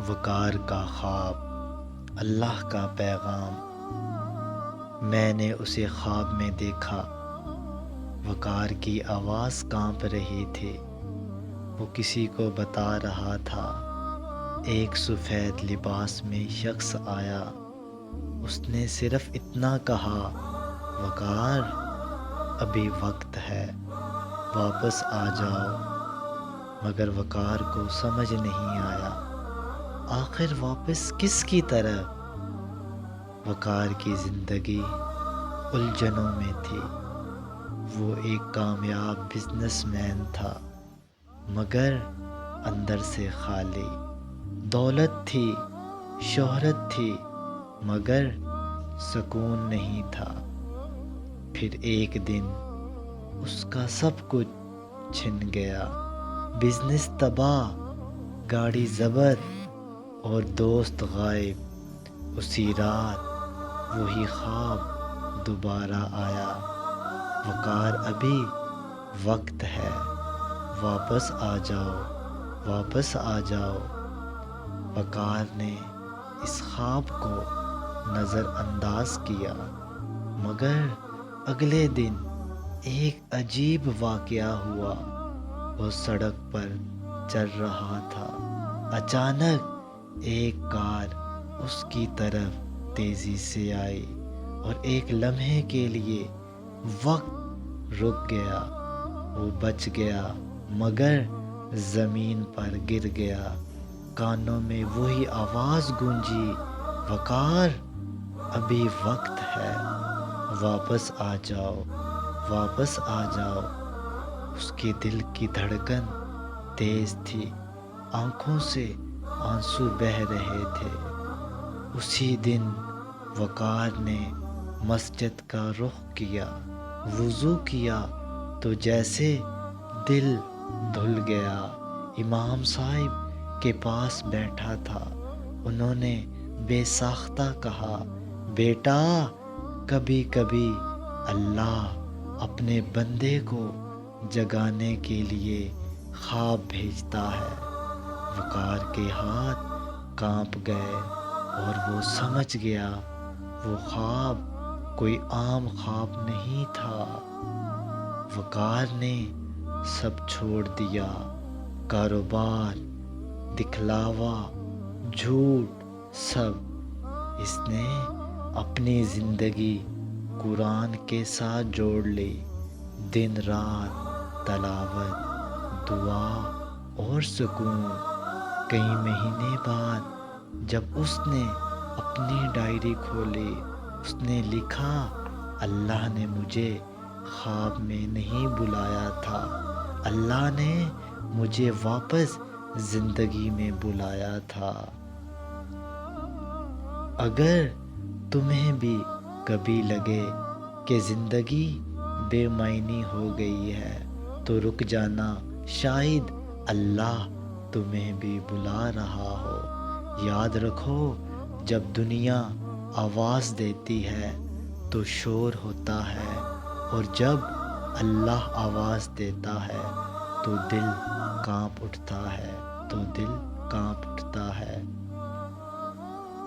وقار کا خواب، اللہ کا پیغام۔ میں نے اسے خواب میں دیکھا، وقار کی آواز کانپ رہی تھی۔ وہ کسی کو بتا رہا تھا۔ ایک سفید لباس میں شخص آیا، اس نے صرف اتنا کہا، وقار، ابھی وقت ہے، واپس آ جاؤ۔ مگر وقار کو سمجھ نہیں آیا، آخر واپس کس کی طرف؟ وقار کی زندگی الجھنوں میں تھی۔ وہ ایک کامیاب بزنس مین تھا، مگر اندر سے خالی۔ دولت تھی، شہرت تھی، مگر سکون نہیں تھا۔ پھر ایک دن اس کا سب کچھ چھن گیا، بزنس تباہ، گاڑی ضبط اور دوست غائب۔ اسی رات وہی خواب دوبارہ آیا، وقار، ابھی وقت ہے، واپس آ جاؤ، واپس آ جاؤ۔ وقار نے اس خواب کو نظر انداز کیا، مگر اگلے دن ایک عجیب واقعہ ہوا۔ وہ سڑک پر چل رہا تھا، اچانک ایک کار اس کی طرف تیزی سے آئی اور ایک لمحے کے لیے وقت رک گیا۔ وہ بچ گیا، مگر زمین پر گر گیا۔ کانوں میں وہی آواز گونجی، وقار، ابھی وقت ہے، واپس آ جاؤ، واپس آ جاؤ۔ اس کے دل کی دھڑکن تیز تھی، آنکھوں سے آنسو بہہ رہے تھے۔ اسی دن وقار نے مسجد کا رخ کیا، وضو کیا تو جیسے دل دھل گیا۔ امام صاحب کے پاس بیٹھا تھا، انہوں نے بے ساختہ کہا، بیٹا، کبھی کبھی اللہ اپنے بندے کو جگانے کے لیے خواب بھیجتا ہے۔ وقار کے ہاتھ کانپ گئے اور وہ سمجھ گیا، وہ خواب کوئی عام خواب نہیں تھا۔ وقار نے سب چھوڑ دیا، کاروبار، دکھلاوا، جھوٹ، سب۔ اس نے اپنی زندگی قرآن کے ساتھ جوڑ لی۔ دن رات تلاوت، دعا اور سکون۔ کئی مہینے بعد جب اس نے اپنی ڈائری کھولی، اس نے لکھا، اللہ نے مجھے خواب میں نہیں بلایا تھا، اللہ نے مجھے واپس زندگی میں بلایا تھا۔ اگر تمہیں بھی کبھی لگے کہ زندگی بے معنی ہو گئی ہے تو رک جانا، شاید اللہ تمہیں بھی بلا رہا ہو۔ یاد رکھو، جب دنیا آواز دیتی ہے تو شور ہوتا ہے، اور جب اللہ آواز دیتا ہے تو دل کانپ اٹھتا ہے، تو دل کانپ اٹھتا ہے۔